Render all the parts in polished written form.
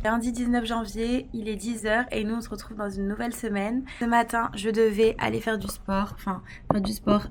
Lundi 19 janvier, il est 10h et nous on se retrouve dans une nouvelle semaine. Ce matin, je devais aller faire du sport,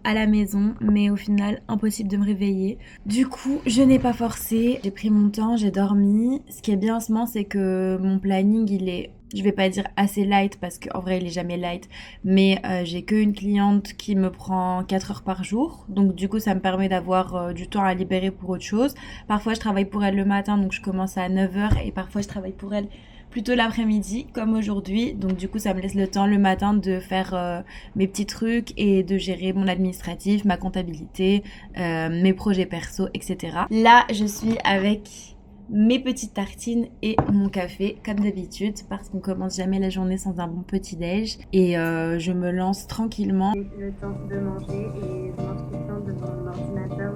à la maison, mais au final, impossible de me réveiller. Du coup, je n'ai pas forcé, j'ai pris mon temps, j'ai dormi. Ce qui est bien en ce moment, c'est que mon planning, il est, je vais pas dire assez light parce qu'en vrai il est jamais light, mais j'ai qu'une cliente qui me prend 4 heures par jour, donc du coup ça me permet d'avoir du temps à libérer pour autre chose. Parfois je travaille pour elle le matin, donc je commence à 9h, et parfois je travaille pour elle plutôt l'après-midi comme aujourd'hui, donc du coup ça me laisse le temps le matin de faire mes petits trucs et de gérer mon administratif, ma comptabilité, mes projets perso, etc. Là je suis avec mes petites tartines et mon café comme d'habitude parce qu'on commence jamais la journée sans un bon petit déj, et je me lance tranquillement. Le temps de manger et je mange tout le temps devant mon ordinateur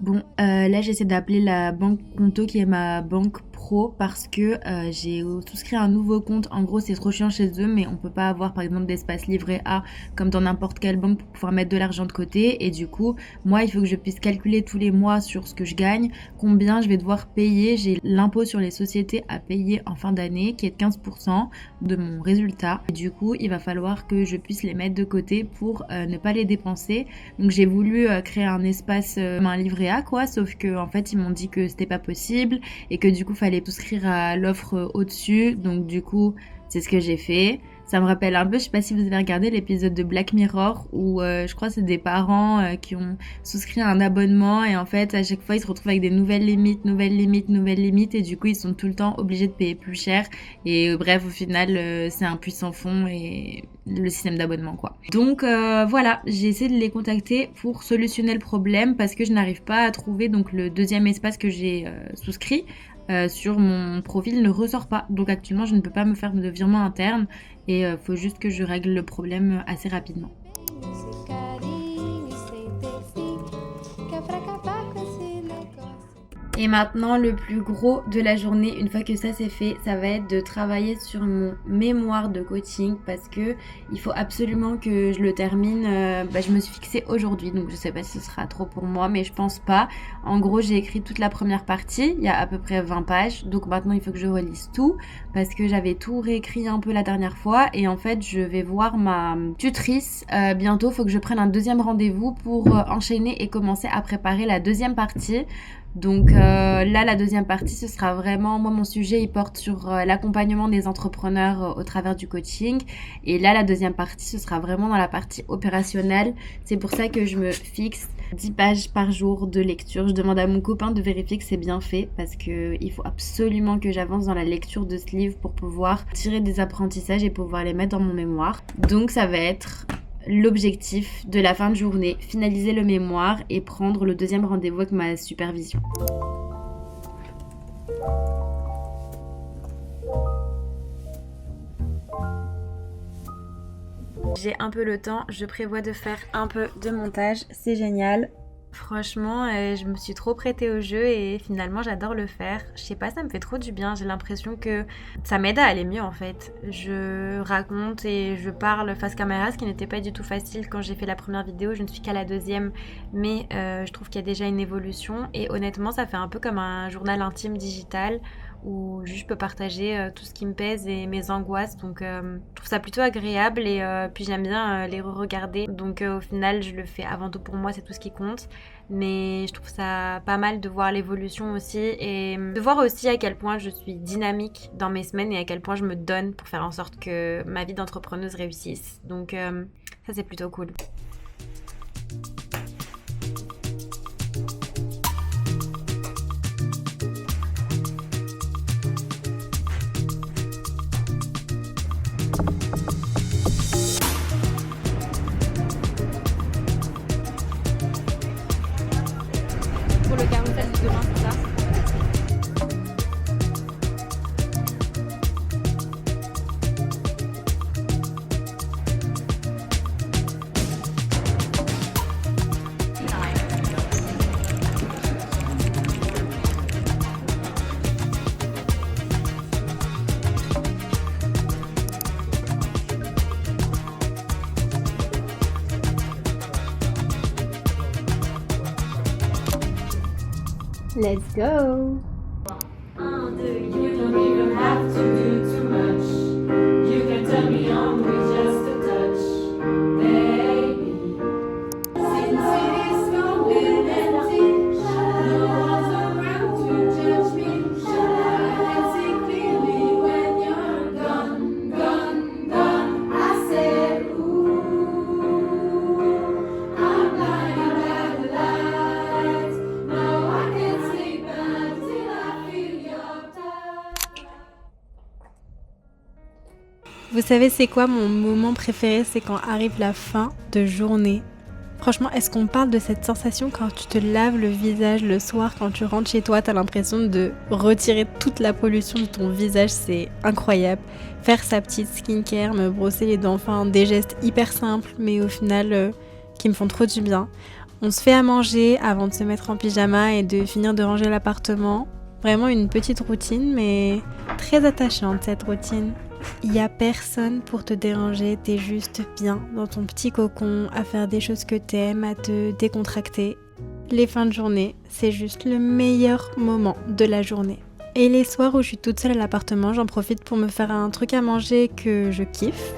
Bon, là j'essaie d'appeler la banque Conto qui est ma banque pro parce que j'ai souscrit un nouveau compte. En gros c'est trop chiant chez eux, mais on peut pas avoir par exemple d'espace livret A comme dans n'importe quelle banque pour pouvoir mettre de l'argent de côté, et du coup moi il faut que je puisse calculer tous les mois sur ce que je gagne combien je vais devoir payer. J'ai l'impôt sur les sociétés à payer en fin d'année qui est de 15% de mon résultat, et du coup il va falloir que je puisse les mettre de côté pour ne pas les dépenser. Donc j'ai voulu créer un espace, un livret A quoi, sauf que en fait ils m'ont dit que c'était pas possible et que du coup fallait souscrire à l'offre au-dessus, donc du coup c'est ce que j'ai fait. Ça me rappelle un peu, je sais pas si vous avez regardé l'épisode de Black Mirror où je crois que c'est des parents qui ont souscrit un abonnement, et en fait à chaque fois ils se retrouvent avec des nouvelles limites, et du coup ils sont tout le temps obligés de payer plus cher, et bref au final c'est un puits sans fond et le système d'abonnement quoi. Donc voilà, j'ai essayé de les contacter pour solutionner le problème parce que je n'arrive pas à trouver donc le deuxième espace que j'ai souscrit. Sur mon profil ne ressort pas, donc actuellement je ne peux pas me faire de virement interne, et faut juste que je règle le problème assez rapidement. Et maintenant, le plus gros de la journée, une fois que ça c'est fait, ça va être de travailler sur mon mémoire de coaching parce que il faut absolument que je le termine. Je me suis fixée aujourd'hui, donc je sais pas si ce sera trop pour moi, mais je pense pas. En gros, j'ai écrit toute la première partie, il y a à peu près 20 pages, donc maintenant il faut que je relise tout parce que j'avais tout réécrit un peu la dernière fois, et en fait je vais voir ma tutrice bientôt. Faut que je prenne un deuxième rendez-vous pour enchaîner et commencer à préparer la deuxième partie. Donc là la deuxième partie ce sera vraiment, moi mon sujet il porte sur l'accompagnement des entrepreneurs au travers du coaching, et là la deuxième partie ce sera vraiment dans la partie opérationnelle. C'est pour ça que je me fixe 10 pages par jour de lecture. Je demande à mon copain de vérifier que c'est bien fait parce que il faut absolument que j'avance dans la lecture de ce livre pour pouvoir tirer des apprentissages et pouvoir les mettre dans mon mémoire. Donc ça va être l'objectif de la fin de journée, finaliser le mémoire et prendre le deuxième rendez-vous avec ma supervision. J'ai un peu le temps, je prévois de faire un peu de montage, c'est génial. Franchement, je me suis trop prêtée au jeu et finalement j'adore le faire. Je sais pas, ça me fait trop du bien. J'ai l'impression que ça m'aide à aller mieux en fait. Je raconte et je parle face caméra, ce qui n'était pas du tout facile quand j'ai fait la première vidéo. Je ne suis qu'à la deuxième, mais je trouve qu'il y a déjà une évolution, et honnêtement ça fait un peu comme un journal intime digital où je peux partager tout ce qui me pèse et mes angoisses, donc je trouve ça plutôt agréable, et puis j'aime bien les re-regarder, donc au final je le fais avant tout pour moi, c'est tout ce qui compte, mais je trouve ça pas mal de voir l'évolution aussi, et de voir aussi à quel point je suis dynamique dans mes semaines et à quel point je me donne pour faire en sorte que ma vie d'entrepreneuse réussisse, donc ça c'est plutôt cool. Pour le carousel de demain, c'est ça? Let's go! You don't even have to do too much. You can turn me on with just a touch, baby. Since it is going empty, no one's around to judge me. I can see clearly when you're gone, gone, gone. I said, ooh, I'm blinded by the lights. No, I can't sleep until I feel your touch. Vous savez, c'est quoi mon moment préféré? C'est quand arrive la fin de journée. Franchement, est-ce qu'on parle de cette sensation quand tu te laves le visage le soir, quand tu rentres chez toi, t'as l'impression de retirer toute la pollution de ton visage, c'est incroyable. Faire sa petite skincare, me brosser les dents, enfin des gestes hyper simples, mais au final qui me font trop du bien. On se fait à manger avant de se mettre en pyjama et de finir de ranger l'appartement. Vraiment une petite routine, mais très attachante cette routine. Il n'y a personne pour te déranger, t'es juste bien dans ton petit cocon, à faire des choses que t'aimes, à te décontracter. Les fins de journée, c'est juste le meilleur moment de la journée. Et les soirs où je suis toute seule à l'appartement, j'en profite pour me faire un truc à manger que je kiffe.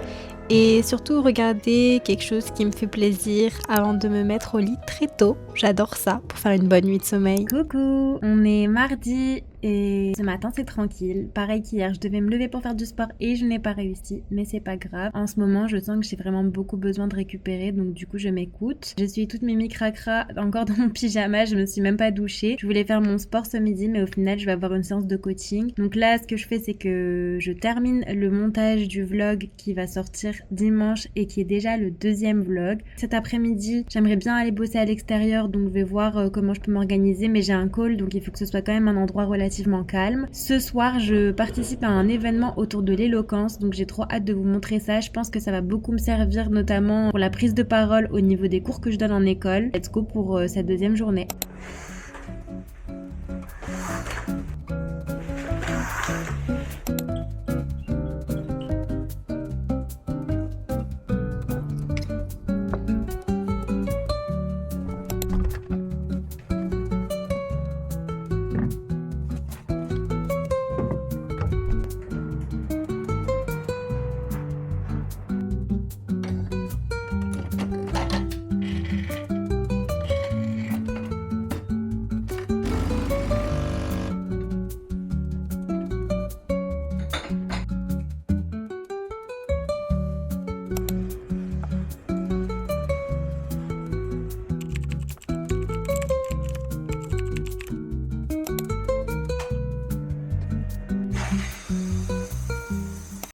Et surtout regarder quelque chose qui me fait plaisir avant de me mettre au lit très tôt. J'adore ça pour faire une bonne nuit de sommeil. Coucou, on est mardi et ce matin c'est tranquille. Pareil qu'hier, je devais me lever pour faire du sport et je n'ai pas réussi, mais c'est pas grave. En ce moment, je sens que j'ai vraiment beaucoup besoin de récupérer, donc du coup je m'écoute. Je suis toute mimi cracra, encore dans mon pyjama, je me suis même pas douchée. Je voulais faire mon sport ce midi, mais au final je vais avoir une séance de coaching. Donc là, ce que je fais, c'est que je termine le montage du vlog qui va sortir dimanche et qui est déjà le deuxième vlog. Cet après-midi, j'aimerais bien aller bosser à l'extérieur, donc je vais voir comment je peux m'organiser, mais j'ai un call, donc il faut que ce soit quand même un endroit relativement calme. Ce soir, je participe à un événement autour de l'éloquence, donc j'ai trop hâte de vous montrer ça. Je pense que ça va beaucoup me servir, notamment pour la prise de parole au niveau des cours que je donne en école. Let's go pour cette deuxième journée.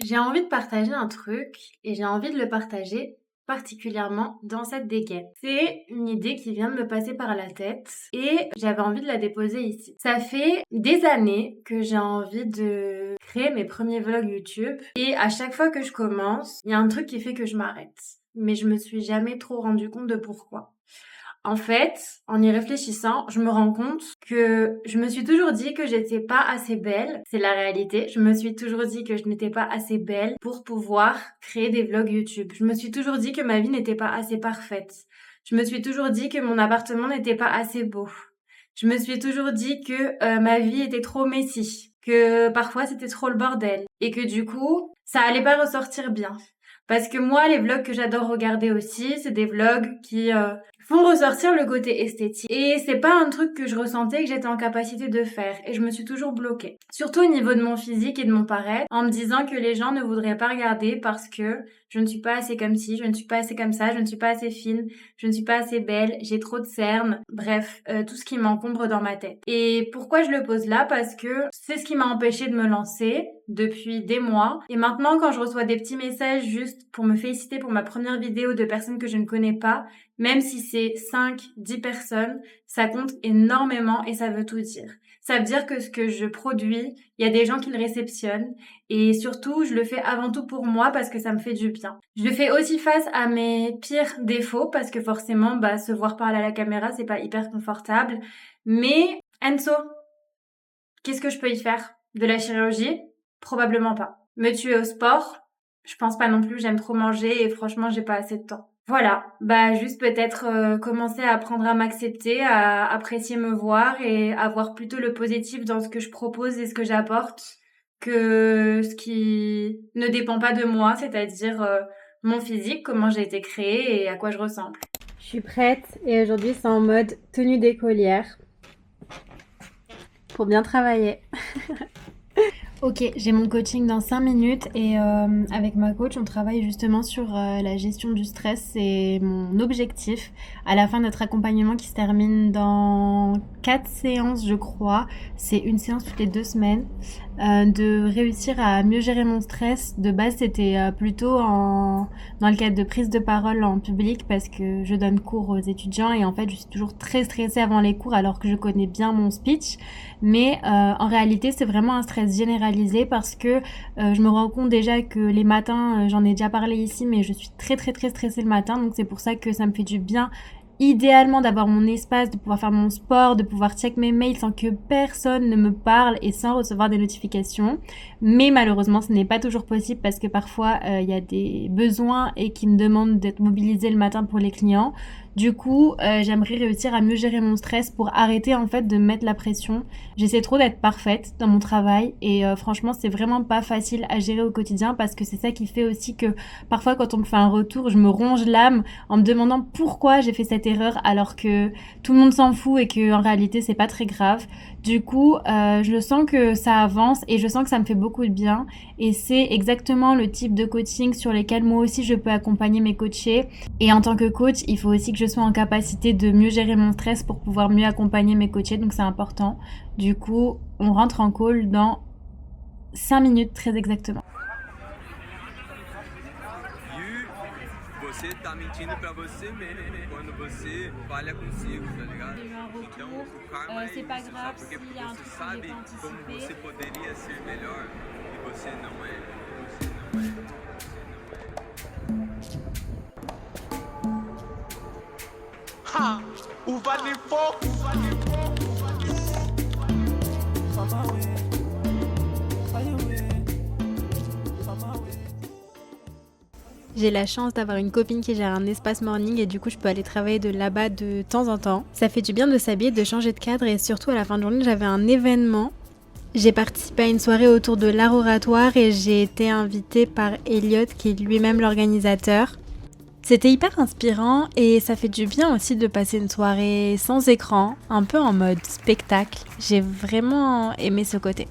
J'ai envie de partager un truc et j'ai envie de le partager particulièrement dans cette dégaine. C'est une idée qui vient de me passer par la tête et j'avais envie de la déposer ici. Ça fait des années que j'ai envie de créer mes premiers vlogs YouTube et à chaque fois que je commence, il y a un truc qui fait que je m'arrête. Mais je me suis jamais trop rendu compte de pourquoi. En fait, en y réfléchissant, je me rends compte que je me suis toujours dit que j'étais pas assez belle. C'est la réalité. Je me suis toujours dit que je n'étais pas assez belle pour pouvoir créer des vlogs YouTube. Je me suis toujours dit que ma vie n'était pas assez parfaite. Je me suis toujours dit que mon appartement n'était pas assez beau. Je me suis toujours dit que ma vie était trop messy, que parfois c'était trop le bordel et que du coup, ça allait pas ressortir bien. Parce que moi, les vlogs que j'adore regarder aussi, c'est des vlogs qui font ressortir le côté esthétique. Et c'est pas un truc que je ressentais que j'étais en capacité de faire. Et je me suis toujours bloquée. Surtout au niveau de mon physique et de mon paraître, en me disant que les gens ne voudraient pas regarder parce que je ne suis pas assez comme ci, je ne suis pas assez comme ça, je ne suis pas assez fine, je ne suis pas assez belle, j'ai trop de cernes. Bref, tout ce qui m'encombre dans ma tête. Et pourquoi je le pose là? Parce que c'est ce qui m'a empêchée de me lancer depuis des mois. Et maintenant, quand je reçois des petits messages juste pour me féliciter pour ma première vidéo de personnes que je ne connais pas, même si c'est 5, 10 personnes, ça compte énormément et ça veut tout dire. Ça veut dire que ce que je produis, il y a des gens qui le réceptionnent et surtout, je le fais avant tout pour moi parce que ça me fait du bien. Je le fais aussi face à mes pires défauts parce que forcément, se voir parler à la caméra, c'est pas hyper confortable. Mais Enzo, qu'est-ce que je peux y faire? De la chirurgie? Probablement pas. Me tuer au sport? Je pense pas non plus, j'aime trop manger et franchement, j'ai pas assez de temps. Voilà, bah juste peut-être commencer à apprendre à m'accepter, à apprécier me voir et à voir plutôt le positif dans ce que je propose et ce que j'apporte que ce qui ne dépend pas de moi, c'est-à-dire mon physique, comment j'ai été créée et à quoi je ressemble. Je suis prête et aujourd'hui c'est en mode tenue d'écolière pour bien travailler. Ok, j'ai mon coaching dans 5 minutes et avec ma coach, on travaille justement sur la gestion du stress. C'est mon objectif à la fin de notre accompagnement qui se termine dans 4 séances, je crois. C'est une séance toutes les 2 semaines. De réussir à mieux gérer mon stress. De base, c'était plutôt dans le cadre de prise de parole en public parce que je donne cours aux étudiants et en fait, je suis toujours très stressée avant les cours alors que je connais bien mon speech. Mais en réalité, c'est vraiment un stress généralisé parce que je me rends compte déjà que les matins, j'en ai déjà parlé ici, mais je suis très très très stressée le matin. Donc c'est pour ça que ça me fait du bien idéalement d'avoir mon espace, de pouvoir faire mon sport, de pouvoir check mes mails sans que personne ne me parle et sans recevoir des notifications. Mais malheureusement, ce n'est pas toujours possible parce que parfois, il y a des besoins et qui me demandent d'être mobilisée le matin pour les clients. Du coup, j'aimerais réussir à mieux gérer mon stress pour arrêter en fait de mettre la pression. J'essaie trop d'être parfaite dans mon travail et franchement, c'est vraiment pas facile à gérer au quotidien parce que c'est ça qui fait aussi que parfois quand on me fait un retour, je me ronge l'âme en me demandant pourquoi j'ai fait cette erreur alors que tout le monde s'en fout et que en réalité c'est pas très grave. Du coup, je sens que ça avance et je sens que ça me fait beaucoup de bien et c'est exactement le type de coaching sur lesquels moi aussi je peux accompagner mes coachés. Et en tant que coach, il faut aussi que je sois en capacité de mieux gérer mon stress pour pouvoir mieux accompagner mes coachés, donc c'est important. Du coup, on rentre en call dans 5 minutes très exactement. Você tá mentindo pra você mesmo quando você falha consigo, tá ligado? Então o karma é c'est isso, pas sabe? grave Porque s'il y a un você truc que sabe j'ai pas como anticipé. você poderia ser melhor e você não é. Você não é. Ha! O Vale Fogo! J'ai la chance d'avoir une copine qui gère un espace morning et du coup je peux aller travailler de là-bas de temps en temps. Ça fait du bien de s'habiller, de changer de cadre et surtout à la fin de journée j'avais un événement. J'ai participé à une soirée autour de l'art oratoire et j'ai été invitée par Elliot qui est lui-même l'organisateur. C'était hyper inspirant et ça fait du bien aussi de passer une soirée sans écran, un peu en mode spectacle. J'ai vraiment aimé ce côté.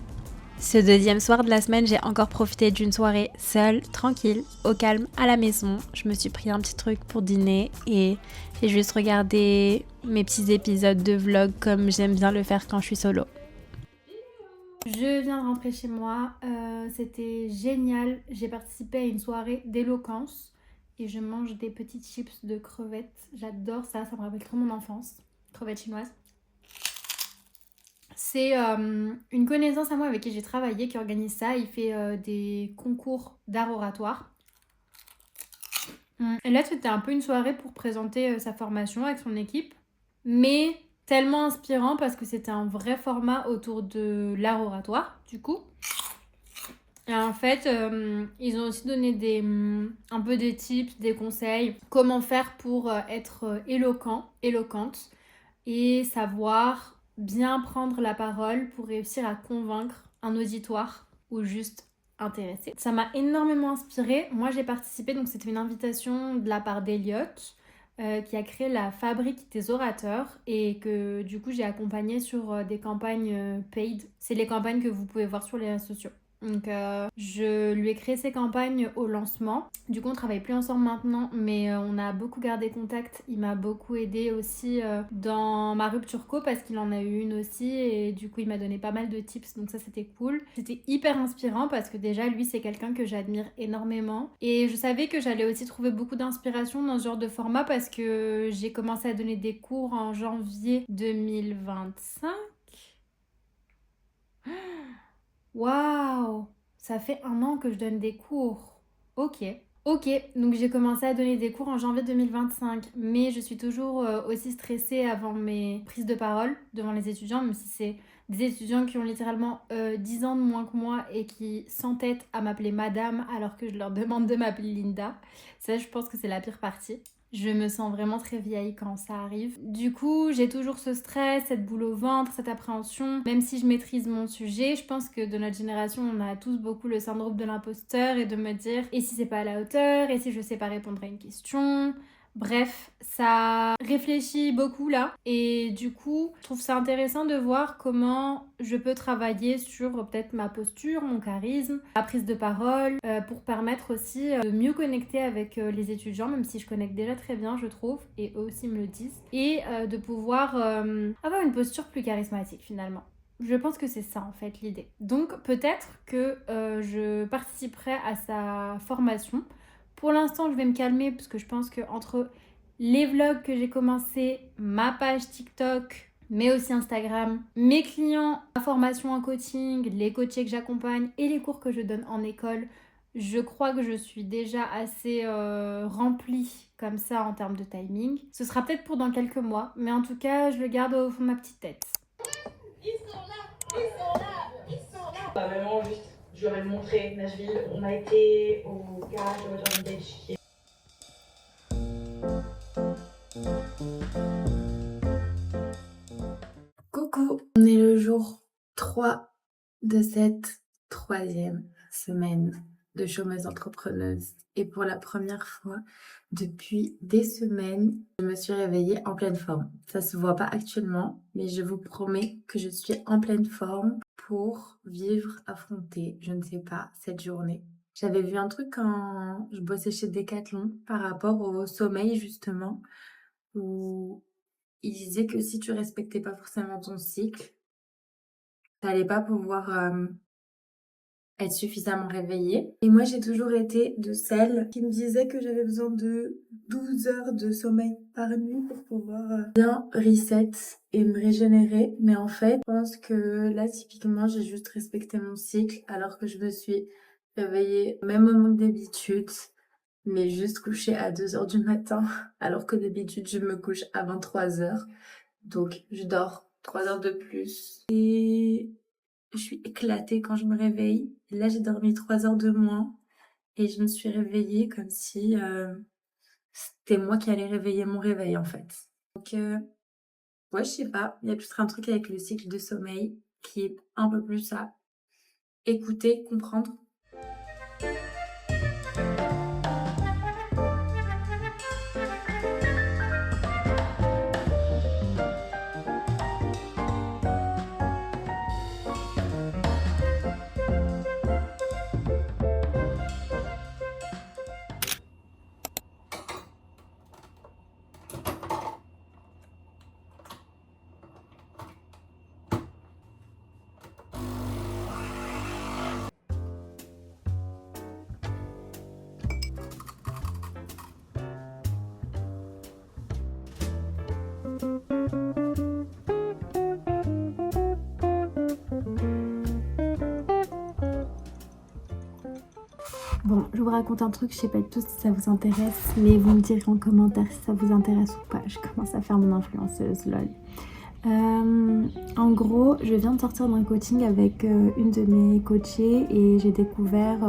Ce deuxième soir de la semaine, j'ai encore profité d'une soirée seule, tranquille, au calme, à la maison. Je me suis pris un petit truc pour dîner et j'ai juste regardé mes petits épisodes de vlog comme j'aime bien le faire quand je suis solo. Je viens de rentrer chez moi, c'était génial. J'ai participé à une soirée d'éloquence et je mange des petites chips de crevettes. J'adore ça, ça me rappelle trop mon enfance. Crevettes chinoises. C'est une connaissance à moi avec qui j'ai travaillé qui organise ça. Il fait des concours d'art oratoire. Et là, c'était un peu une soirée pour présenter sa formation avec son équipe. Mais tellement inspirant parce que c'était un vrai format autour de l'art oratoire, du coup. Et en fait, ils ont aussi donné un peu des tips, des conseils. Comment faire pour être éloquente et savoir bien prendre la parole pour réussir à convaincre un auditoire ou juste intéressé. Ça m'a énormément inspirée. Moi, j'ai participé, donc c'était une invitation de la part d'Eliot qui a créé la Fabrique des orateurs et que du coup j'ai accompagné sur des campagnes paid. C'est les campagnes que vous pouvez voir sur les réseaux sociaux. Donc je lui ai créé ces campagnes au lancement. Du coup on travaille plus ensemble maintenant mais on a beaucoup gardé contact. Il m'a beaucoup aidé aussi dans ma rupture co parce qu'il en a eu une aussi et du coup il m'a donné pas mal de tips donc ça c'était cool. C'était hyper inspirant parce que déjà lui c'est quelqu'un que j'admire énormément et je savais que j'allais aussi trouver beaucoup d'inspiration dans ce genre de format parce que j'ai commencé à donner des cours en janvier 2025. Waouh! Ça fait 1 an que je donne des cours. Ok. Ok, donc j'ai commencé à donner des cours en janvier 2025, mais je suis toujours aussi stressée avant mes prises de parole devant les étudiants, même si c'est des étudiants qui ont littéralement 10 ans de moins que moi et qui s'entêtent à m'appeler madame alors que je leur demande de m'appeler Linda. Ça, je pense que c'est la pire partie. Je me sens vraiment très vieille quand ça arrive. Du coup, j'ai toujours ce stress, cette boule au ventre, cette appréhension. Même si je maîtrise mon sujet, je pense que de notre génération, on a tous beaucoup le syndrome de l'imposteur et de me dire et si c'est pas à la hauteur, et si je sais pas répondre à une question. Bref, ça réfléchit beaucoup là et du coup, je trouve ça intéressant de voir comment je peux travailler sur peut-être ma posture, mon charisme, ma prise de parole pour permettre aussi de mieux connecter avec les étudiants, même si je connecte déjà très bien, je trouve, et eux aussi me le disent, et de pouvoir avoir une posture plus charismatique finalement. Je pense que c'est ça en fait l'idée. Donc peut-être que je participerai à sa formation. Pour l'instant, je vais me calmer parce que je pense que entre les vlogs que j'ai commencé, ma page TikTok, mais aussi Instagram, mes clients, ma formation en coaching, les coachés que j'accompagne et les cours que je donne en école, je crois que je suis déjà assez remplie comme ça en termes de timing. Ce sera peut-être pour dans quelques mois, mais en tout cas, je le garde au fond de ma petite tête. Vraiment, juste, je leur ai montré Nashville. On a été au garage de Roger Beach qui est Coucou, on est le jour 3 de cette troisième semaine de chômeuse entrepreneuse. Et pour la première fois depuis des semaines, je me suis réveillée en pleine forme. Ça se voit pas actuellement, mais je vous promets que je suis en pleine forme pour vivre, affronter, je ne sais pas, cette journée. J'avais vu un truc quand je bossais chez Decathlon par rapport au sommeil justement, où il disait que si tu respectais pas forcément ton cycle, t'allais pas pouvoir être suffisamment réveillée. Et moi, j'ai toujours été de celles qui me disaient que j'avais besoin de 12 heures de sommeil par nuit pour pouvoir bien reset et me régénérer. Mais en fait, je pense que là, typiquement, j'ai juste respecté mon cycle alors que je me suis réveillée au même moment que d'habitude, mais juste couchée à 2 heures du matin, alors que d'habitude, je me couche à 23 heures. Donc, je dors 3 heures de plus. Et je suis éclatée quand je me réveille. Et là, j'ai dormi 3 heures de moins. Et je me suis réveillée comme si c'était moi qui allais réveiller mon réveil, en fait. Donc, ouais, je sais pas. Il y a peut-être un truc avec le cycle de sommeil qui est un peu plus à écouter, comprendre. Bon, je vous raconte un truc, je sais pas du tout si ça vous intéresse, mais vous me direz en commentaire si ça vous intéresse ou pas. Je commence à faire mon influenceuse, lol. En gros, je viens de sortir d'un coaching avec une de mes coachées et j'ai découvert,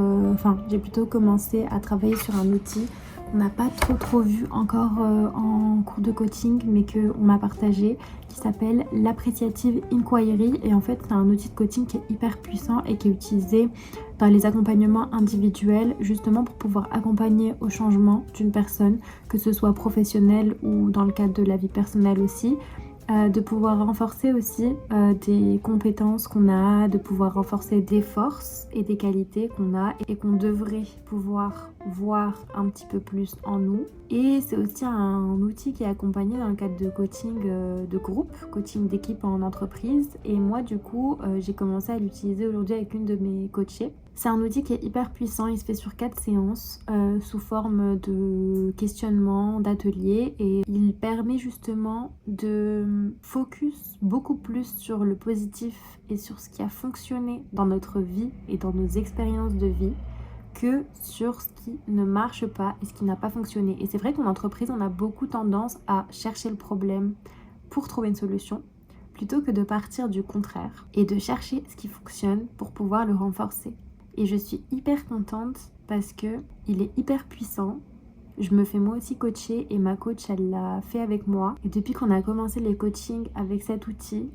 j'ai plutôt commencé à travailler sur un outil qu'on n'a pas trop vu encore en cours de coaching, mais qu'on m'a partagé, qui s'appelle l'Appreciative Inquiry. Et en fait, c'est un outil de coaching qui est hyper puissant et qui est utilisé dans les accompagnements individuels, justement pour pouvoir accompagner au changement d'une personne, que ce soit professionnelle ou dans le cadre de la vie personnelle aussi. De pouvoir renforcer aussi des compétences qu'on a, de pouvoir renforcer des forces et des qualités qu'on a et qu'on devrait pouvoir voir un petit peu plus en nous. Et c'est aussi un outil qui est accompagné dans le cadre de coaching de groupe, coaching d'équipe en entreprise. Et moi du coup, j'ai commencé à l'utiliser aujourd'hui avec une de mes coachées. C'est un outil qui est hyper puissant, il se fait sur 4 séances sous forme de questionnement, d'atelier, et il permet justement de focus beaucoup plus sur le positif et sur ce qui a fonctionné dans notre vie et dans nos expériences de vie que sur ce qui ne marche pas et ce qui n'a pas fonctionné. Et c'est vrai qu'en entreprise, on a beaucoup tendance à chercher le problème pour trouver une solution, plutôt que de partir du contraire et de chercher ce qui fonctionne pour pouvoir le renforcer. Et je suis hyper contente parce que il est hyper puissant Je me fais moi aussi coacher et ma coach, elle l'a fait avec moi. Et depuis qu'on a commencé les coachings avec cet outil,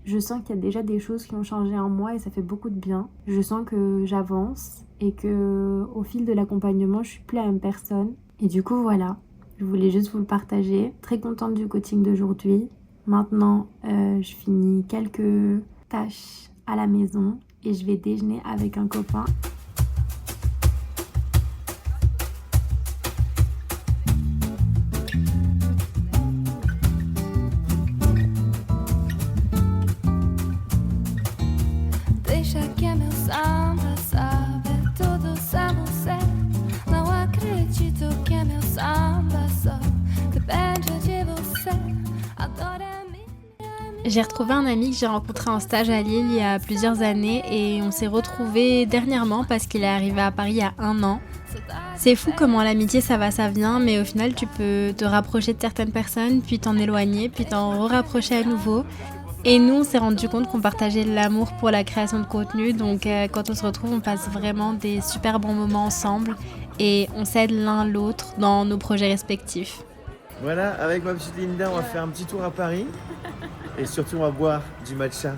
je sens qu'il y a déjà des choses qui ont changé en moi et ça fait beaucoup de bien. Je sens que j'avance et que au fil de l'accompagnement, je suis plus la même personne. Et du coup, voilà, je voulais juste vous le partager. Très contente du coaching d'aujourd'hui. Maintenant, je finis quelques tâches à la maison et je vais déjeuner avec un copain. Deixa que é meu samba, sabe tudo sem você. Não acredito que é meu samba, só depende de você. Adoro a minha. J'ai retrouvé un ami que j'ai rencontré en stage à Lille il y a plusieurs années et on s'est retrouvés dernièrement parce qu'il est arrivé à Paris il y a 1 an. C'est fou comment l'amitié ça va, ça vient, mais au final tu peux te rapprocher de certaines personnes, puis t'en éloigner, puis t'en rapprocher à nouveau. Et nous, on s'est rendu compte qu'on partageait l'amour pour la création de contenu, donc quand on se retrouve, on passe vraiment des super bons moments ensemble et on s'aide l'un l'autre dans nos projets respectifs. Voilà, avec ma petite Linda, on va faire un petit tour à Paris. Et surtout, on va boire du matcha.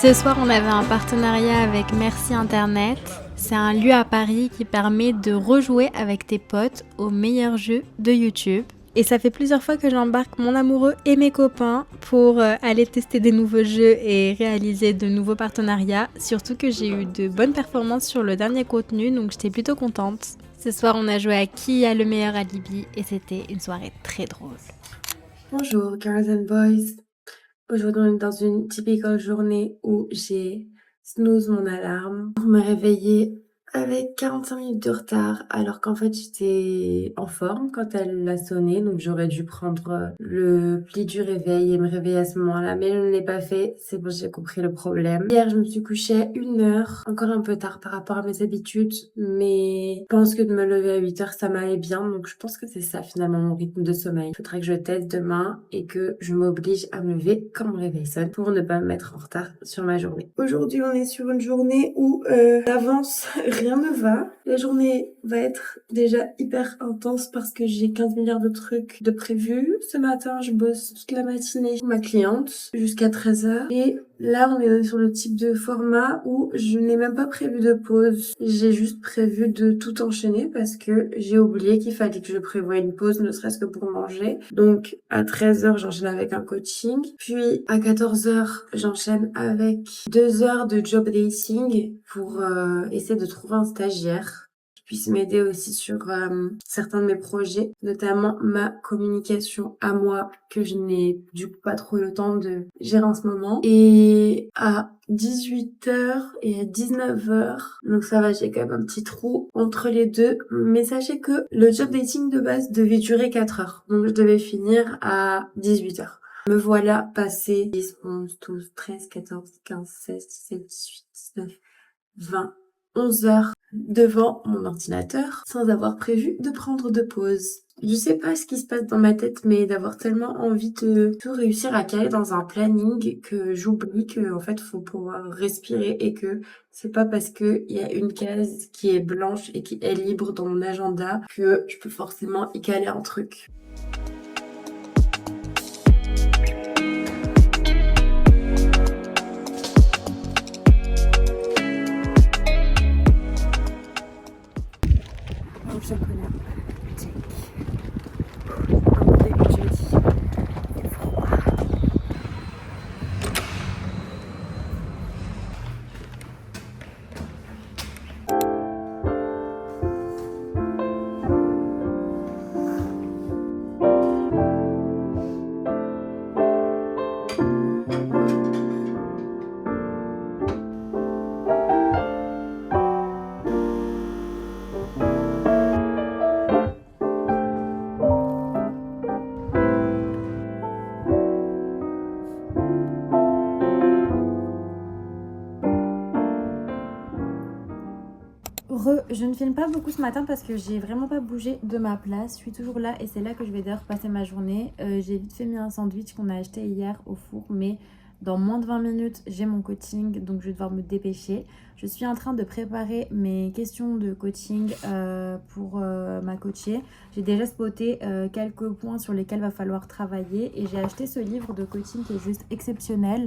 Ce soir, on avait un partenariat avec Merci Internet. C'est un lieu à Paris qui permet de rejouer avec tes potes aux meilleurs jeux de YouTube. Et ça fait plusieurs fois que j'embarque mon amoureux et mes copains pour aller tester des nouveaux jeux et réaliser de nouveaux partenariats. Surtout que j'ai eu de bonnes performances sur le dernier contenu, donc j'étais plutôt contente. Ce soir, on a joué à Qui a le meilleur alibi et c'était une soirée très drôle. Bonjour girls and boys. Aujourd'hui, on est dans une typical journée où j'ai snooze mon alarme pour me réveiller avec 45 minutes de retard, alors qu'en fait j'étais en forme quand elle a sonné, donc j'aurais dû prendre le pli du réveil et me réveiller à ce moment-là, mais je ne l'ai pas fait. C'est bon, j'ai compris le problème. Hier, je me suis couchée à 1h, encore un peu tard par rapport à mes habitudes, mais je pense que de me lever à 8h, ça m'allait bien, donc je pense que c'est ça finalement mon rythme de sommeil. Il faudrait que je teste demain et que je m'oblige à me lever quand mon réveil sonne pour ne pas me mettre en retard sur ma journée. Aujourd'hui, on est sur une journée où d'avance, rien ne va. La journée va être déjà hyper intense parce que j'ai 15 milliards de trucs de prévus. Ce matin, je bosse toute la matinée pour ma cliente jusqu'à 13h. Et là, on est sur le type de format où je n'ai même pas prévu de pause. J'ai juste prévu de tout enchaîner parce que j'ai oublié qu'il fallait que je prévoie une pause, ne serait-ce que pour manger. Donc, à 13h, j'enchaîne avec un coaching. Puis, à 14h, j'enchaîne avec 2 heures de job dating pour essayer de trouver un stagiaire qui puisse m'aider aussi sur certains de mes projets, notamment ma communication à moi que je n'ai du coup pas trop le temps de gérer en ce moment. Et à 18h et à 19h, donc ça va, j'ai quand même un petit trou entre les deux, mais sachez que le job dating de base devait durer 4 heures, donc je devais finir à 18h. Me voilà passé 10, 11, 12, 13, 14, 15, 16, 17, 18, 19, 20, 11 heures devant mon ordinateur sans avoir prévu de prendre de pause. Je sais pas ce qui se passe dans ma tête, mais d'avoir tellement envie de tout réussir à caler dans un planning que j'oublie que en fait faut pouvoir respirer et que c'est pas parce que il y a une case qui est blanche et qui est libre dans mon agenda que je peux forcément y caler un truc. Chocolat, check. Un bon début de jeudi. C'est froid. Je ne filme pas beaucoup ce matin parce que j'ai vraiment pas bougé de ma place. Je suis toujours là et c'est là que je vais d'ailleurs passer ma journée. J'ai vite fait mis un sandwich qu'on a acheté hier au four, mais dans moins de 20 minutes, j'ai mon coaching, donc je vais devoir me dépêcher. Je suis en train de préparer mes questions de coaching pour ma coachée. J'ai déjà spoté quelques points sur lesquels va falloir travailler et j'ai acheté ce livre de coaching qui est juste exceptionnel.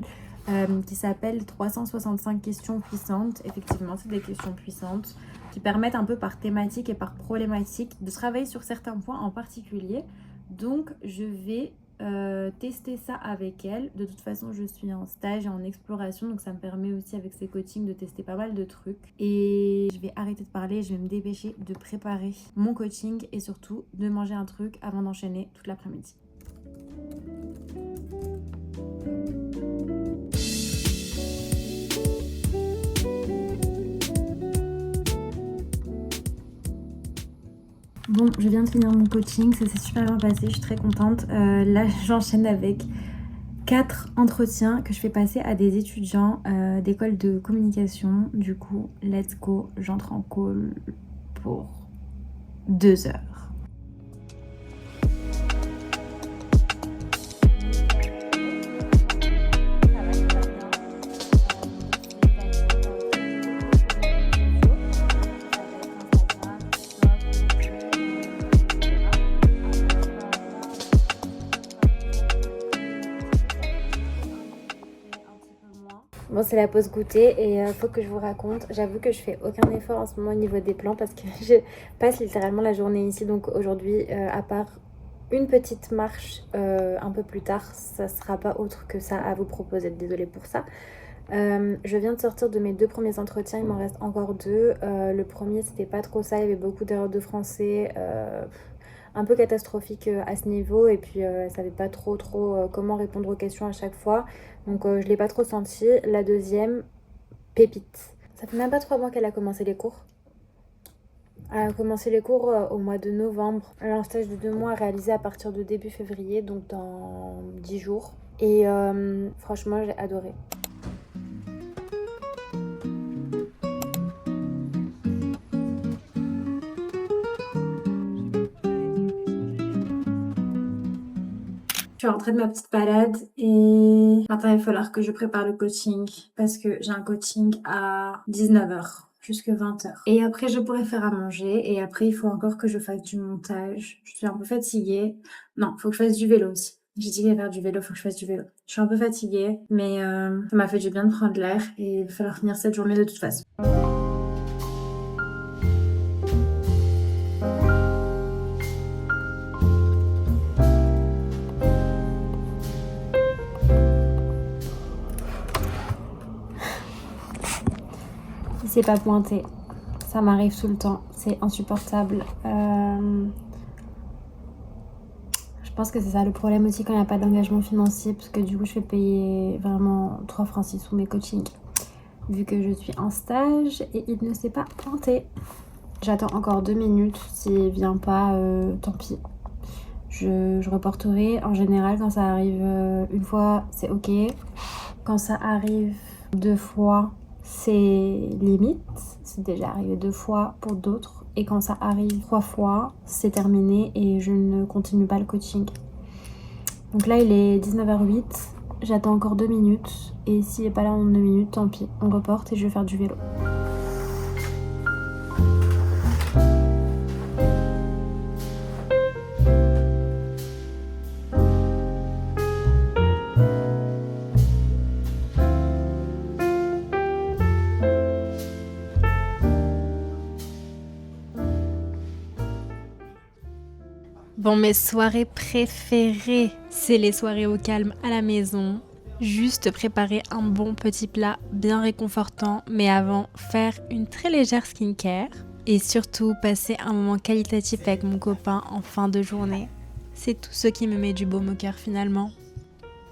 Qui s'appelle 365 questions puissantes. Effectivement, c'est des questions puissantes qui permettent un peu par thématique et par problématique de travailler sur certains points en particulier. Donc, je vais tester ça avec elle. De toute façon, je suis en stage et en exploration, donc ça me permet aussi avec ces coachings de tester pas mal de trucs. Et je vais arrêter de parler, je vais me dépêcher de préparer mon coaching et surtout de manger un truc avant d'enchaîner toute l'après-midi. Bon, je viens de finir mon coaching, ça s'est super bien passé, je suis très contente. Là, j'enchaîne avec 4 entretiens que je fais passer à des étudiants d'école de communication. Du coup, let's go, j'entre en call pour 2 heures. Bon, c'est la pause goûter et faut que je vous raconte. J'avoue que je fais aucun effort en ce moment au niveau des plans parce que je passe littéralement la journée ici. Donc aujourd'hui, à part une petite marche un peu plus tard, ça sera pas autre que ça à vous proposer. Désolée pour ça. Je viens de sortir de mes 2 premiers entretiens, il m'en reste encore 2. Le premier, c'était pas trop ça, il y avait beaucoup d'erreurs de français. Un peu catastrophique à ce niveau et puis elle savait pas trop comment répondre aux questions à chaque fois, donc je l'ai pas trop senti. La deuxième, pépite, ça fait même pas 3 mois qu'elle a commencé les cours. Elle a commencé les cours au mois de novembre. Elle a un stage de 2 mois à réaliser à partir de début février, donc dans 10 jours, et franchement j'ai adoré. Je suis rentrée de ma petite balade et maintenant il va falloir que je prépare le coaching parce que j'ai un coaching à 19h jusque 20h. Et après je pourrai faire à manger et après il faut encore que je fasse du montage. Je suis un peu fatiguée. Non, faut que je fasse du vélo aussi. J'ai dit qu'il allait faire du vélo, faut que je fasse du vélo. Je suis un peu fatiguée mais ça m'a fait du bien de prendre l'air et il va falloir finir cette journée de toute façon. C'est pas pointé, ça m'arrive tout le temps, c'est insupportable. Je pense que c'est ça le problème aussi quand il n'y a pas d'engagement financier, parce que du coup je fais payer vraiment 3 francs 6 sous mes coachings, vu que je suis en stage et il ne s'est pas pointé. J'attends encore 2 minutes, s'il vient pas, tant pis. Je reporterai. En général quand ça arrive une fois c'est ok, quand ça arrive 2 fois c'est limite, c'est déjà arrivé 2 fois pour d'autres, et quand ça arrive 3 fois, c'est terminé et je ne continue pas le coaching. Donc là il est 19h08, j'attends encore 2 minutes et s'il n'est pas là en 2 minutes, tant pis, on reporte et je vais faire du vélo. Bon, mes soirées préférées, c'est les soirées au calme à la maison. Juste préparer un bon petit plat bien réconfortant, mais avant, faire une très légère skincare. Et surtout, passer un moment qualitatif avec mon copain en fin de journée. C'est tout ce qui me met du baume au cœur finalement.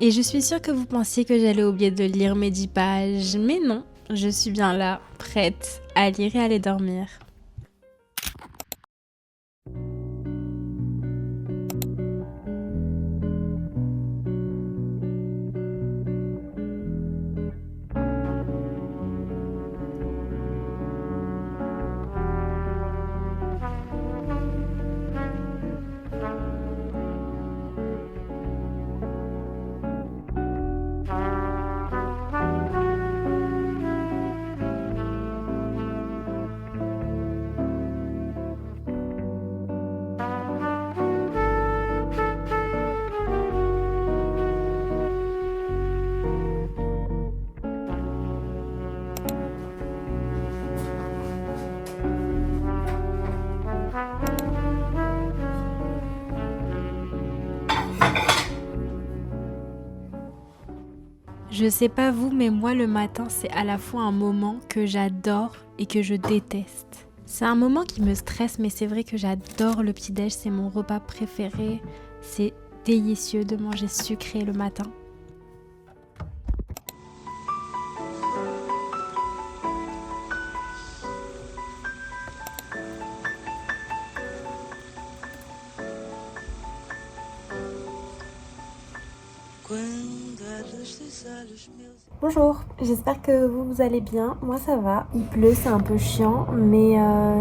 Et je suis sûre que vous pensiez que j'allais oublier de lire mes 10 pages, mais non, je suis bien là, prête à lire et à aller dormir. Je sais pas vous, mais moi le matin c'est à la fois un moment que j'adore et que je déteste. C'est un moment qui me stresse, mais c'est vrai que j'adore le petit-déj, c'est mon repas préféré. C'est délicieux de manger sucré le matin. Bonjour, j'espère que vous allez bien. Moi ça va. Il pleut, c'est un peu chiant, mais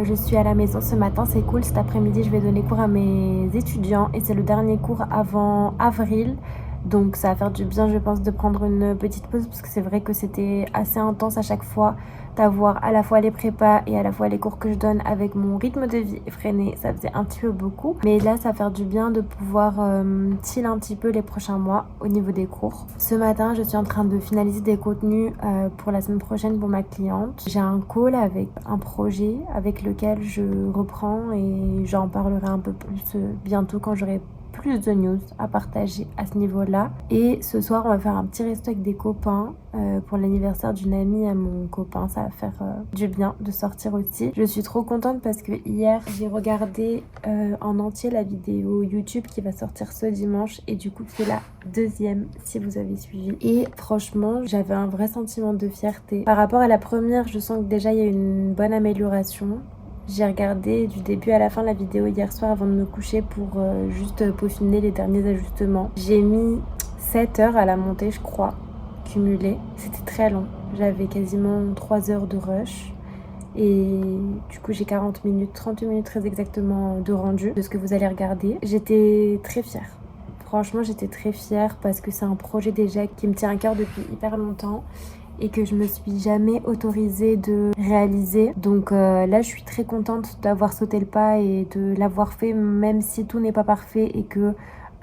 je suis à la maison ce matin, c'est cool. Cet après-midi, je vais donner cours à mes étudiants et c'est le dernier cours avant avril. Donc ça va faire du bien, je pense, de prendre une petite pause parce que c'est vrai que c'était assez intense à chaque fois d'avoir à la fois les prépas et à la fois les cours que je donne avec mon rythme de vie effréné. Ça faisait un petit peu beaucoup. Mais là, ça va faire du bien de pouvoir chill un petit peu les prochains mois au niveau des cours. Ce matin, je suis en train de finaliser des contenus pour la semaine prochaine pour ma cliente. J'ai un call avec un projet avec lequel je reprends et j'en parlerai un peu plus bientôt quand j'aurai plus de news à partager à ce niveau-là. Et ce soir, on va faire un petit resto avec des copains pour l'anniversaire d'une amie à mon copain. Ça va faire du bien de sortir aussi. Je suis trop contente parce que hier, j'ai regardé en entier la vidéo YouTube qui va sortir ce dimanche et du coup, c'est la deuxième si vous avez suivi. Et franchement, j'avais un vrai sentiment de fierté. Par rapport à la première, je sens que déjà, il y a une bonne amélioration. J'ai regardé du début à la fin la vidéo hier soir avant de me coucher pour juste peaufiner les derniers ajustements. J'ai mis 7 heures à la monter, je crois, cumulée. C'était très long. J'avais quasiment 3 heures de rush. Et du coup, j'ai 40 minutes, 38 minutes très exactement de rendu de ce que vous allez regarder. J'étais très fière. Franchement, j'étais très fière parce que c'est un projet déjà qui me tient à cœur depuis hyper longtemps et que je me suis jamais autorisée de réaliser. Donc là, je suis très contente d'avoir sauté le pas et de l'avoir fait, même si tout n'est pas parfait et que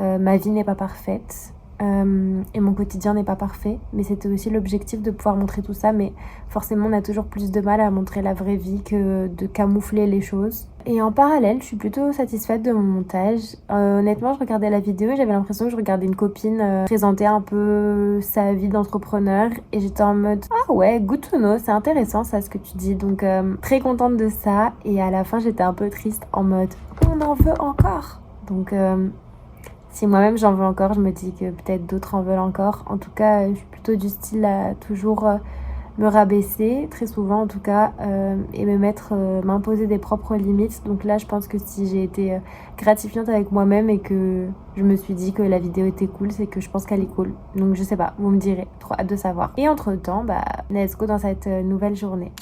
ma vie n'est pas parfaite. Et mon quotidien n'est pas parfait, mais c'était aussi l'objectif de pouvoir montrer tout ça, mais forcément on a toujours plus de mal à montrer la vraie vie que de camoufler les choses. Et en parallèle, je suis plutôt satisfaite de mon montage. Honnêtement, je regardais la vidéo et j'avais l'impression que je regardais une copine présenter un peu sa vie d'entrepreneur et j'étais en mode ah ouais, good to know, c'est intéressant ça ce que tu dis. Donc très contente de ça et à la fin j'étais un peu triste en mode on en veut encore. Donc si moi-même j'en veux encore, je me dis que peut-être d'autres en veulent encore. En tout cas, je suis plutôt du style à toujours me rabaisser, très souvent en tout cas, et m'imposer des propres limites. Donc là, je pense que si j'ai été gratifiante avec moi-même et que je me suis dit que la vidéo était cool, c'est que je pense qu'elle est cool. Donc je sais pas, vous me direz, trop hâte de savoir. Et entre-temps, let's go dans cette nouvelle journée.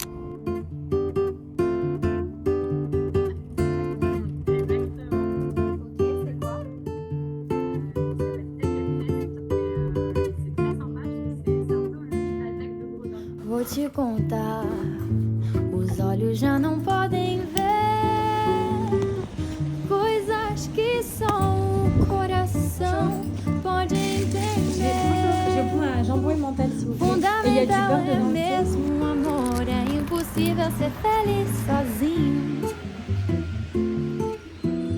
Vou te contar, os olhos já não podem ver coisas que só o coração pode entender. Je prends un jambon emmental s'il vous plaît. Et il y a du Fundamental beurre é dedans. mesmo amor, é impossível ser feliz sozinho.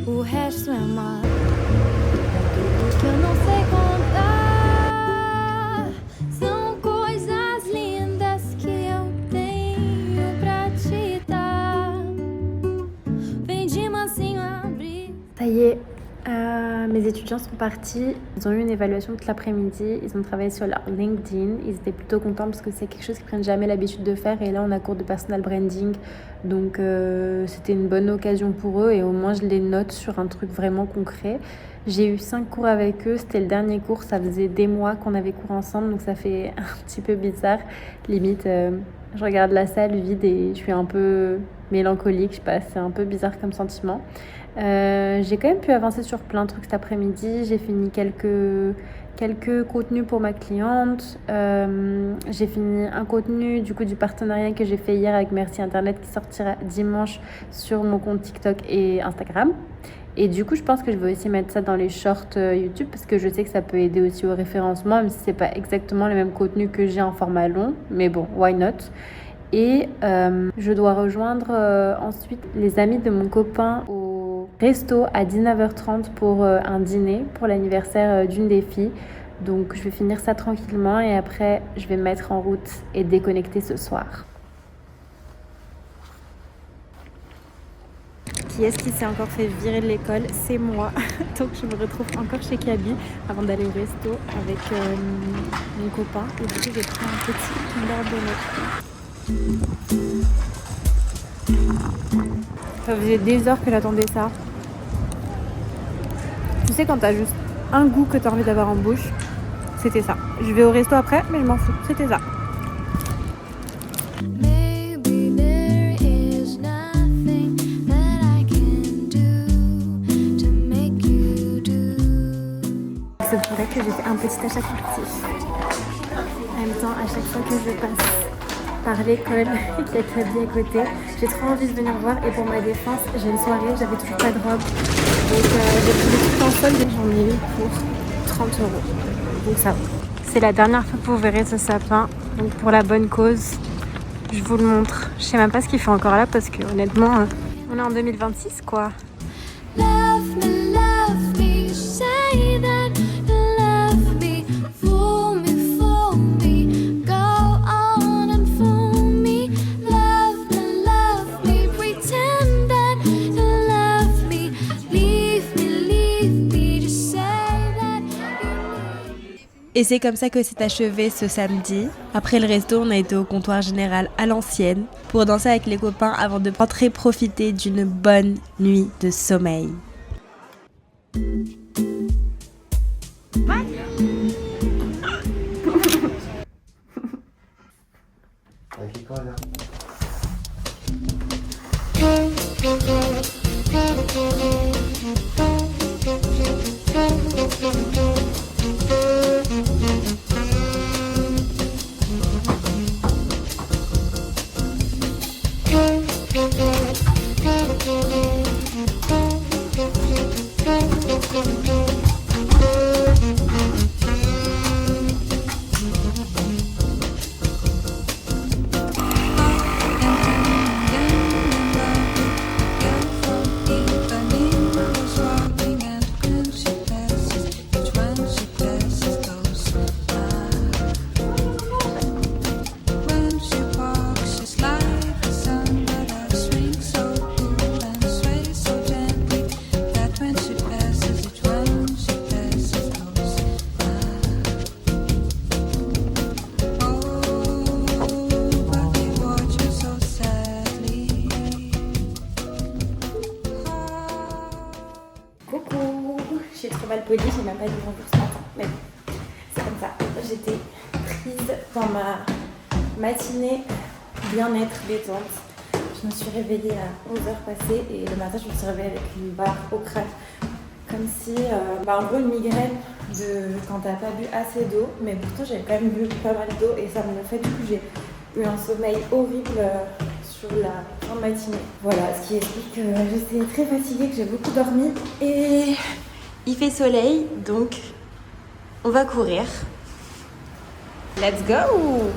O resto é mar, é tudo que eu não sei contar. São coisas lindas que eu tenho pra te dar. Vem de mansinho abrir. Ça y est, mes étudiants sont partis. Ils ont eu une évaluation toute l'après-midi. Ils ont travaillé sur leur LinkedIn. Ils étaient plutôt contents parce que c'est quelque chose qu'ils prennent jamais l'habitude de faire. Et là, on a cours de personal branding. Donc, c'était une bonne occasion pour eux. Et au moins, je les note sur un truc vraiment concret. J'ai eu 5 cours avec eux. C'était le dernier cours. Ça faisait des mois qu'on avait cours ensemble. Donc, ça fait un petit peu bizarre. Limite, je regarde la salle vide et je suis un peu mélancolique. Je sais pas, c'est un peu bizarre comme sentiment. J'ai quand même pu avancer sur plein de trucs cet après-midi. J'ai fini quelques contenus pour ma cliente. J'ai fini un contenu du coup du partenariat que j'ai fait hier avec Merci Internet qui sortira dimanche sur mon compte TikTok et Instagram. Et du coup, je pense que je vais aussi mettre ça dans les shorts YouTube parce que je sais que ça peut aider aussi au référencement, même si c'est pas exactement le même contenu que j'ai en format long. Mais bon, why not? Et je dois rejoindre ensuite les amis de mon copain au resto à 19h30 pour un dîner pour l'anniversaire d'une des filles. Donc je vais finir ça tranquillement et après je vais me mettre en route et déconnecter ce soir. Qui est-ce qui s'est encore fait virer de l'école? C'est moi. Donc je me retrouve encore chez Kaby avant d'aller au resto avec mon copain. Et du coup j'ai pris un petit Kinder Bueno. Ça faisait des heures que j'attendais ça. Tu sais quand t'as juste un goût que t'as envie d'avoir en bouche, c'était ça. Je vais au resto après mais je m'en fous, c'était ça. Maybe there is nothing that I can do to make you do. C'est vrai que j'ai fait un petit achat collectif. En même temps, à chaque fois que je passe par l'école et qu'il y a Kaby à côté, j'ai trop envie de venir voir. Et pour ma défense, j'ai une soirée, j'avais toujours pas de robe. Donc j'ai pris des trucs en solde et j'en ai eu pour 30 €. Donc ça va. C'est la dernière fois que vous verrez ce sapin. Donc pour la bonne cause, je vous le montre. Je sais même pas ce qu'il fait encore là parce que honnêtement, on est en 2026 quoi. Love me, say that you love me. Fool me, go on and fool me. Love me, pretend that you love me. Leave me, just say that you need. Et c'est comme ça que s'est achevé ce samedi. Après le resto, on a été au comptoir général à l'ancienne pour danser avec les copains avant de rentrer profiter d'une bonne nuit de sommeil. Avec l'école, là. Coucou, je suis trop mal polie, j'ai même pas dit bonjour ce matin, mais bon, c'est comme ça. J'étais prise dans ma matinée bien-être, détente. Je me suis réveillée à 11h passées et le matin je me suis réveillée avec une barre au crâne. Comme si, en gros une migraine de quand t'as pas bu assez d'eau, mais pourtant j'ai quand même bu pas mal d'eau et ça me l'a fait. Du coup j'ai eu un sommeil horrible sur la fin de matinée. Voilà, ce qui explique que j'étais très fatiguée, que j'ai beaucoup dormi. Et il fait soleil, donc on va courir. Let's go!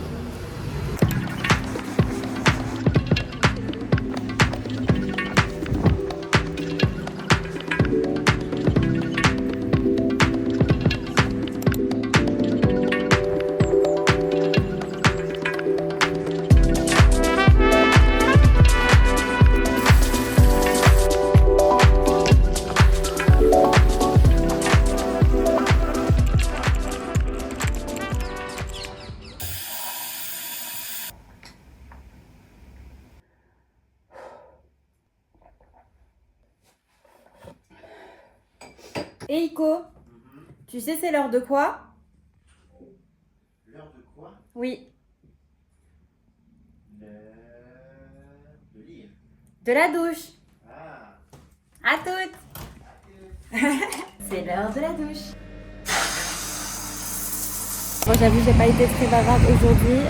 Et Iko, tu sais c'est l'heure de quoi? L'heure de quoi? Oui, De lire. de la douche. Ah. À toutes. C'est l'heure de la douche. Bon, j'avoue, j'ai pas été très bavarde aujourd'hui,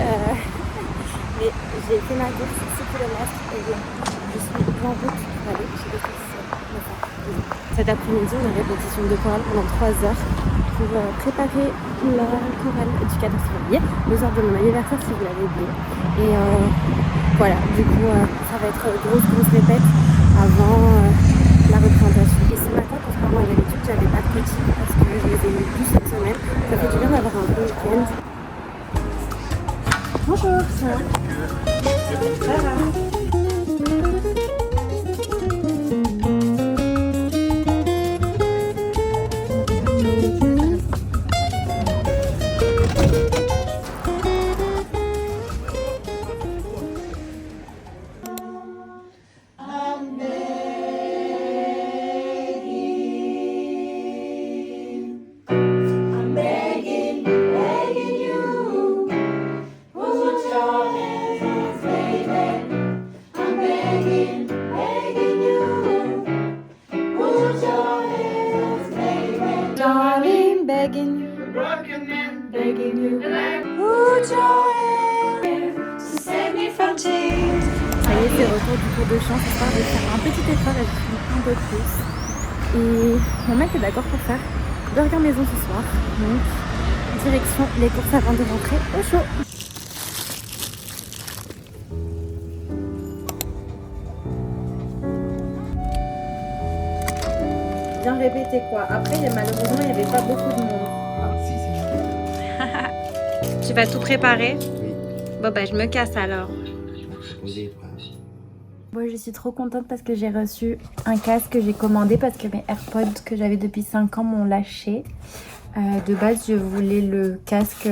mais j'ai fait ma course 6 km et je suis en route pour aller chez les techniciens. Cet après-midi, on a répétition de chorale pendant 3 heures pour préparer la chorale du 14 février, le soir de mon anniversaire si vous l'avez oublié. Et voilà, du coup, ça va être grosse répète avant la représentation. Et ce matin, contrairement à l'habitude, j'avais pas de petits parce que je les ai mis plus cette semaine. Ça fait du bien d'avoir un peu week-end. Bonjour, ça va? Ça va. Darling, begging you, begging you, put your hand to save me from tears. Ça y est, c'est retour du cours de chant, histoire de faire un petit effort et de finir un peu plus. Et mon mec est d'accord pour faire burger maison ce soir. Donc, direction les courses avant de rentrer au chaud. Bien répété quoi. Après, malheureusement, il n'y avait pas beaucoup de monde. Si, c'est Tu vas tout préparer? Oui. Bon bah je me casse alors. Posez. Moi je suis trop contente parce que j'ai reçu un casque que j'ai commandé parce que mes AirPods que j'avais depuis 5 ans m'ont lâché. De base je voulais le casque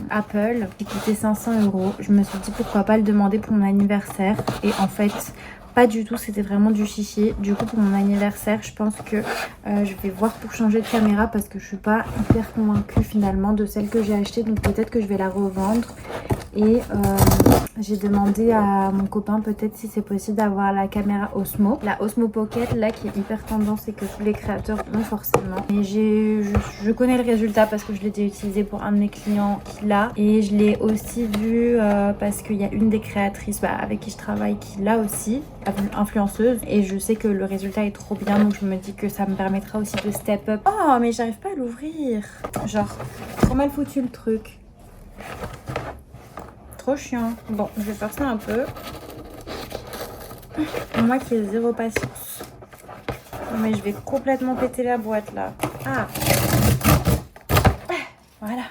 Apple qui coûtait 500 €. Je me suis dit pourquoi pas le demander pour mon anniversaire et en fait pas du tout, c'était vraiment du chichi. Du coup pour mon anniversaire je pense que je vais voir pour changer de caméra parce que je suis pas hyper convaincue finalement de celle que j'ai achetée, donc peut-être que je vais la revendre. Et j'ai demandé à mon copain peut-être si c'est possible d'avoir la caméra Osmo, la Osmo Pocket là qui est hyper tendance et que tous les créateurs ont forcément. Et je connais le résultat parce que je l'ai déjà utilisé pour un de mes clients qui l'a, et je l'ai aussi vu parce qu'il y a une des créatrices avec qui je travaille qui l'a aussi, influenceuse, et je sais que le résultat est trop bien, donc je me dis que ça me permettra aussi de step up. Oh mais j'arrive pas à l'ouvrir, genre trop mal foutu le truc. Trop chiant. Bon, je vais faire ça un peu. Moi qui ai zéro patience. Mais je vais complètement péter la boîte là. Ah, voilà.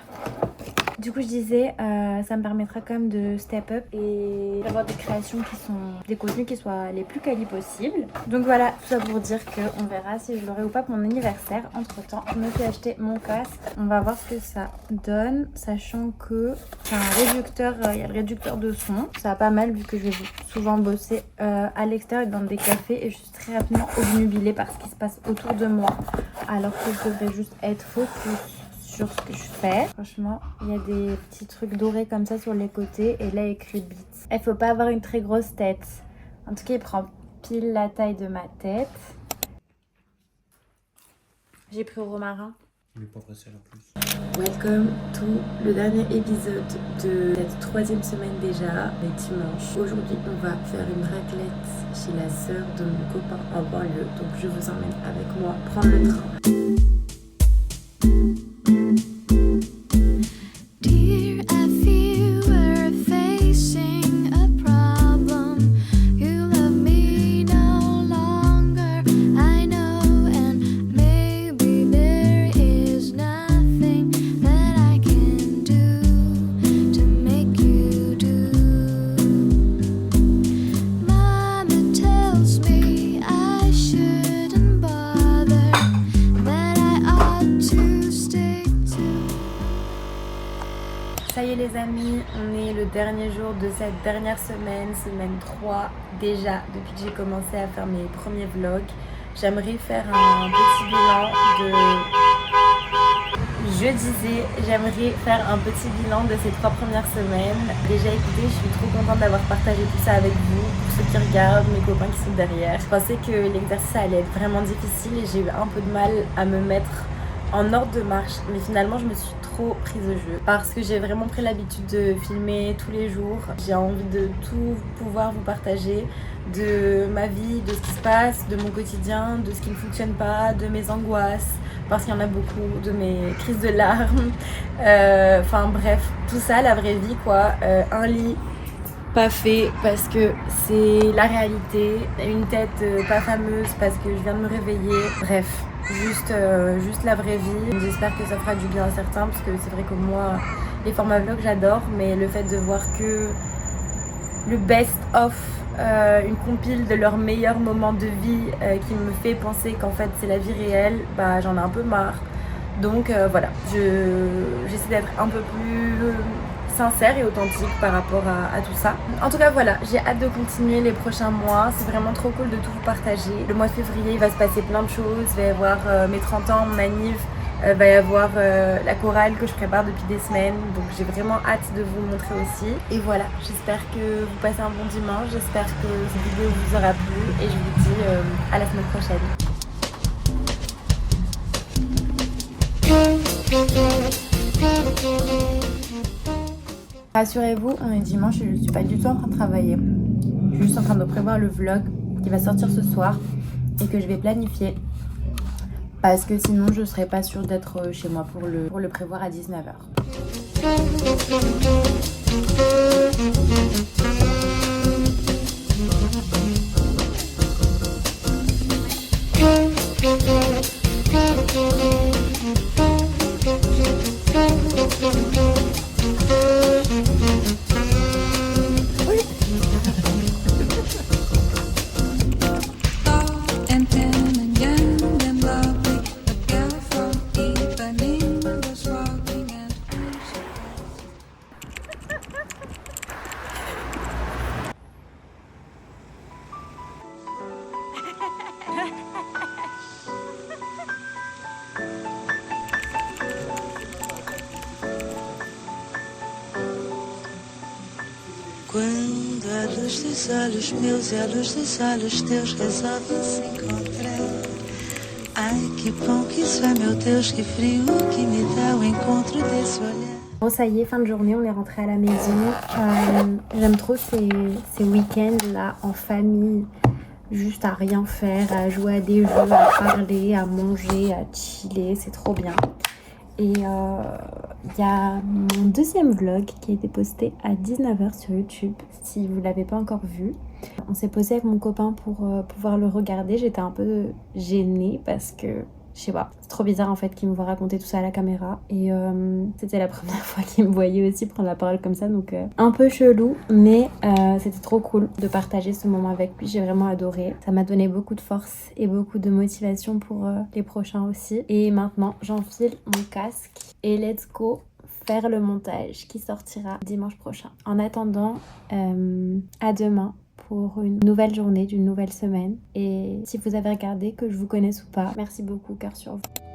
Du coup je disais, ça me permettra quand même de step up et d'avoir des créations qui sont, des contenus qui soient les plus quali possibles. Donc voilà, tout ça pour dire qu'on verra si je l'aurai ou pas pour mon anniversaire. Entre temps, je me suis acheté mon casque. On va voir ce que ça donne, sachant que c'est un réducteur, il y a le réducteur de son. Ça va pas mal vu que je vais souvent bosser à l'extérieur dans des cafés et je suis très rapidement obnubilée par ce qui se passe autour de moi. Alors que je devrais juste être focus sur ce que je fais. Franchement, il y a des petits trucs dorés comme ça sur les côtés et là écrit Beats. Il faut pas avoir une très grosse tête. En tout cas, il prend pile la taille de ma tête. J'ai pris au romarin. Mais pas pressé en plus. Welcome to le dernier épisode de cette 3e semaine déjà, les dimanches. Aujourd'hui, on va faire une raclette chez la sœur de mon copain en banlieue. Donc je vous emmène avec moi prendre le train. Dear, I feel we're facing a problem. You love me no longer, I know, and maybe there is nothing that I can do to make you do. Mama tells me I shouldn't bother, that I ought to stick to. Ça y est les amis, on est le dernier jour de cette dernière semaine, semaine 3 déjà, depuis que j'ai commencé à faire mes premiers vlogs. J'aimerais faire un petit bilan j'aimerais faire un petit bilan de ces 3 premières semaines. Déjà écoutez, je suis trop contente d'avoir partagé tout ça avec vous, pour ceux qui regardent, mes copains qui sont derrière. Je pensais que l'exercice allait être vraiment difficile et j'ai eu un peu de mal à me mettre en ordre de marche, mais finalement je me suis trop prise au jeu parce que j'ai vraiment pris l'habitude de filmer tous les jours. J'ai envie de tout pouvoir vous partager, de ma vie, de ce qui se passe, de mon quotidien, de ce qui ne fonctionne pas, de mes angoisses, parce qu'il y en a beaucoup, de mes crises de larmes, enfin bref, tout ça, la vraie vie quoi. Un lit pas fait parce que c'est la réalité, une tête pas fameuse parce que je viens de me réveiller, bref. juste la vraie vie. J'espère que ça fera du bien à certains parce que c'est vrai que moi, les formats vlog j'adore, mais le fait de voir que le best of, une compile de leurs meilleurs moments de vie qui me fait penser qu'en fait c'est la vie réelle, bah j'en ai un peu marre. Donc voilà, j'essaie d'être un peu plus sincère et authentique par rapport à tout ça. En tout cas voilà, j'ai hâte de continuer les prochains mois, c'est vraiment trop cool de tout vous partager. Le mois de février il va se passer plein de choses, il va y avoir mes 30 ans, mon manif, va y avoir la chorale que je prépare depuis des semaines, donc j'ai vraiment hâte de vous montrer aussi. Et voilà, j'espère que vous passez un bon dimanche, j'espère que cette vidéo vous aura plu et je vous dis à la semaine prochaine. Rassurez-vous, on est dimanche et je suis pas du tout en train de travailler. Je suis juste en train de prévoir le vlog qui va sortir ce soir et que je vais planifier. Parce que sinon je serais pas sûre d'être chez moi pour le prévoir à 19h. Quando a luz dos olhos meus e a luz dos olhos teus resolvem se encontrar. Ai, que bom que isso é, meu Deus, que frio que me dá o encontro desse olhar. Bon ça y est, fin de journée, on est rentré à la maison. J'aime trop ces week-ends là en famille, juste à rien faire, à jouer à des jeux, à parler, à manger, à chiller, c'est trop bien. Et il y a mon deuxième vlog qui a été posté à 19h sur YouTube, si vous ne l'avez pas encore vu. On s'est posé avec mon copain pour pouvoir le regarder. J'étais un peu gênée parce que, je sais pas, c'est trop bizarre en fait qu'il me voit raconter tout ça à la caméra. Et c'était la première fois qu'il me voyait aussi prendre la parole comme ça, donc un peu chelou. Mais c'était trop cool de partager ce moment avec lui, j'ai vraiment adoré. Ça m'a donné beaucoup de force et beaucoup de motivation pour les prochains aussi. Et maintenant, j'enfile mon casque et let's go faire le montage qui sortira dimanche prochain. En attendant, à demain pour une nouvelle journée d'une nouvelle semaine. Et si vous avez regardé, que je vous connaisse ou pas, merci beaucoup, cœur sur vous.